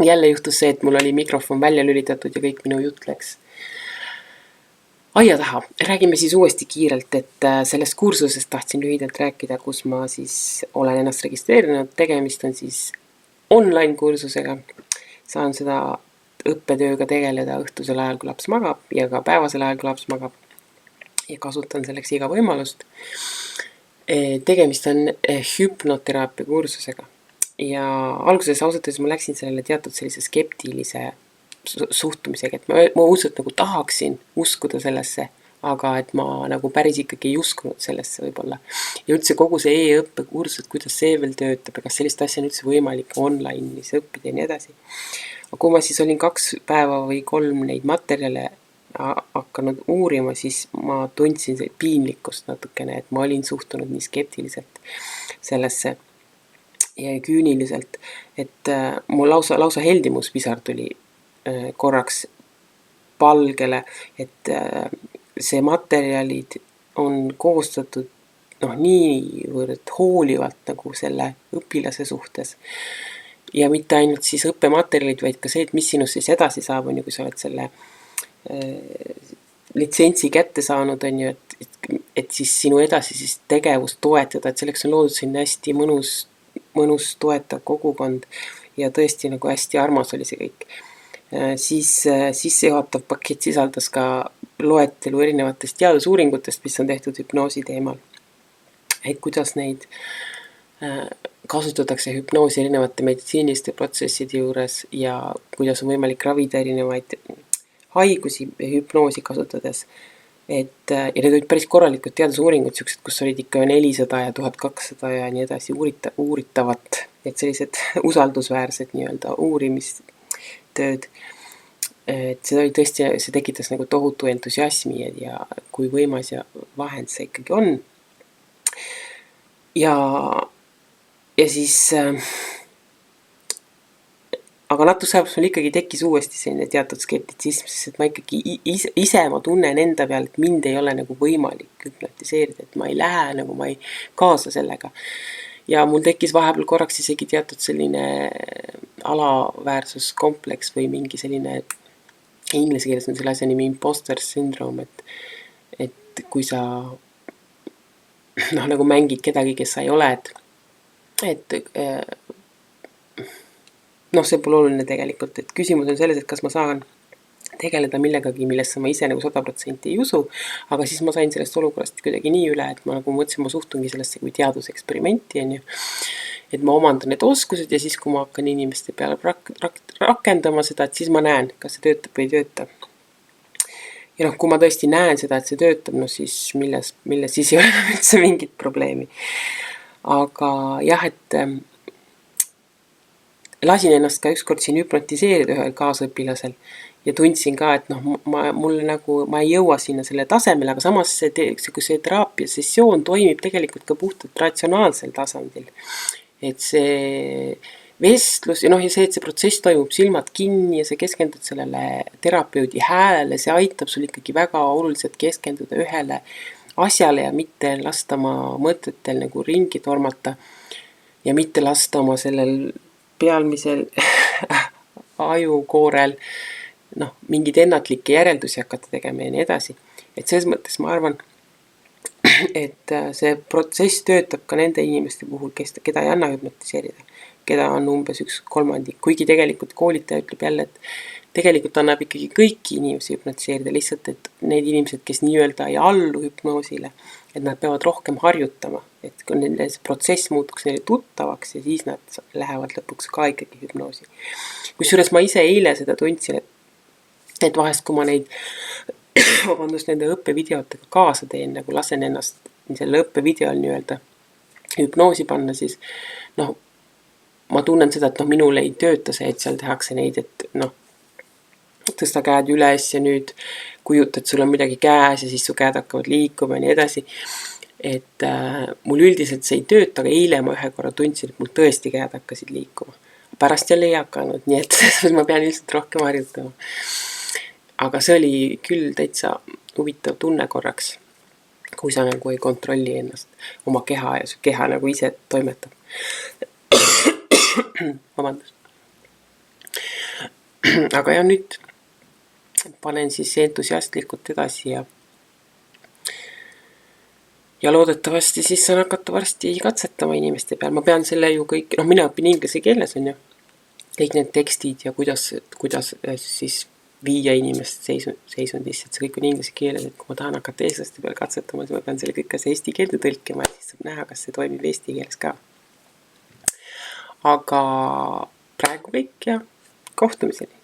jälle juhtus see, et mul oli mikrofon välja lülitatud ja kõik minu jutt läks aia taha. Räägime siis uuesti kiirelt, et sellest kursusest tahtsin lühidalt rääkida, kus ma siis olen ennast registreerinud. Tegemist on siis online kursusega. Saan seda õppetööga tegeleda õhtusel ajal, kui laps magab ja ka päevasel ajal, kui laps magab. Ja kasutan selleks iga võimalust. Tegemist on hüpnoteraapia kursusega. Ja alguses ausalt ma läksin sellele teatud sellise skeptilise suhtumisega, et ma uudselt nagu tahaksin uskuda sellesse, aga et ma nagu päris ikkagi ei uskunud sellesse võib-olla. Ja üldse kogu see e-õppe kursus, et kuidas see veel töötab ja kas sellist asja on üldse võimalik online'is õppida ja nii edasi. Aga kui ma siis olin 2 päeva või 3 neid materjale hakanud uurima, siis ma tundsin piinlikkust natukene, et ma olin suhtunud nii skeptiliselt sellesse ja küüniliselt, et mul lausa heldimuspisar tuli korraks palgele, et see materjalid on koostatud niivõrd hoolivalt nagu selle õpilase suhtes. Ja mitte ainult siis õppematerjalid, vaid ka see, et mis sinust siis edasi saab, on ju, kui sa oled selle litsentsi kätte saanud, on ju, et siis sinu edasi siis tegevust toetada, et selleks on loodud sinna hästi mõnus toetav kogukond ja tõesti nagu hästi armas oli see kõik. Siis sissejuhatav pakett sisaldas ka loetelu erinevatest teadusuuringutest, mis on tehtud hüpnoosi teemal. Et kuidas neid kasutatakse hüpnoosi erinevate meditsiiniliste protsesside juures ja kuidas on võimalik ravida erinevaid haigusi hüpnoosi kasutades. Ja need olid päris korralikud teadusuuringud, kus olid ikka 400 ja 1200 ja nii edasi uuritavat, et sellised usaldusväärsed nii-öelda uurimistööd. Et see oli tõesti, see tekitas nagu tohutu entusiasmi ja kui võimas ja vahend see ikkagi on. Ja siis aga natus ajal mul ikkagi tekkis uuesti selline teatud skeptitsism, sest et ma ikkagi ise ma tunnen enda peal, et mind ei ole nagu võimalik hüpnotiseerida, et ma ei lähe nagu, ma ei kaasa sellega. Ja mul tekkis vahepeal korraks isegi teatud selline alaväärsuskompleks või mingi selline, inglise keeles on selle asja nimi imposter syndrome, et kui sa nagu mängid kedagi, kes sa ei ole, et see pole oluline tegelikult, et küsimus on selles, et kas ma saan tegeleda millegagi, millesse ma ise nagu 100% ei usu, aga siis ma sain sellest olukorrast kuidagi nii üle, et ma nagu mõtlesin, ma suhtungi sellesse kui teaduseksperimenti, on ju. Et ma omandan need oskused ja siis, kui ma hakkan inimeste peale rakendama seda, et siis ma näen, kas see töötab või ei tööta. Ja kui ma tõesti näen seda, et see töötab, siis milles siis ei ole üldse mingit probleemi. Aga jah, et lasin ennast ka ükskord siin hüpnotiseerida ühel kaasõpilasel ja tundsin ka, et ma ei jõua sinna selle tasemele, aga samas kui see teraapia sessioon toimib tegelikult ka puhtalt ratsionaalsel tasandil. Et see vestlus ja see, et see protsess toimub silmad kinni ja sa keskendud sellele terapeudi häälele, see aitab sul ikkagi väga oluliselt keskenduda ühele asjale ja mitte lasta oma mõtetel nagu ringi tormata ja mitte lasta oma sellel pealmisel ajukoorel mingeid ennatlikke järeldusi hakata tegema ja nii edasi. Et selles mõttes ma arvan, et see protsess töötab ka nende inimeste puhul, keda ei anna hüpnotiseerida, keda on umbes 1/3, kuigi tegelikult koolitaja ütleb jälle, et tegelikult annab ikkagi kõiki inimesi hüpnotiseerida, lihtsalt et need inimesed, kes nii-öelda ei allu hüpnoosile, et nad peavad rohkem harjutama, et kui nende see protsess muutuks neile tuttavaks ja siis nad lähevad lõpuks ka ikkagi hüpnoosi. Kusjuures ma ise eile seda tundsin, et vahest, kui ma neid nende õppevideotega kaasa teen, nagu lasen ennast selle õppevideol nii-öelda hüpnoosi panna, siis ma tunnen seda, et minul ei tööta see, et seal tehakse neid, et tõsta käed üles ja nüüd kujutad, sul on midagi käes ja siis su käed hakkavad liikuma ja nii edasi. Et mul üldiselt see ei tööta, aga eile ma ühe korra tundsin, et mul tõesti käed hakkasid liikuma. Pärast jälle ei hakanud, nii et ma pean lihtsalt rohkem harjutama. Aga see oli küll täitsa huvitav tunne korraks, kui sa nagu ei kontrolli ennast, oma keha ja su keha nagu ise toimetab. Vabandust. aga ja nüüd panen siis entusiastlikult edasi ja loodetavasti siis saan hakata varsti katsetama inimeste peal. Ma pean selle ju kõik, mina õpin inglise keeles, on ju, kõik need tekstid ja kuidas siis viia inimest seisundisse, et see kõik on inglise keeles, et kui ma tahan hakata eestlaste peal katsetama, siis ma pean selle kõik kas eesti keelde tõlkima, et siis saab näha, kas see toimib eesti keeles ka. Aga praegu kõik ja kohtumiseni.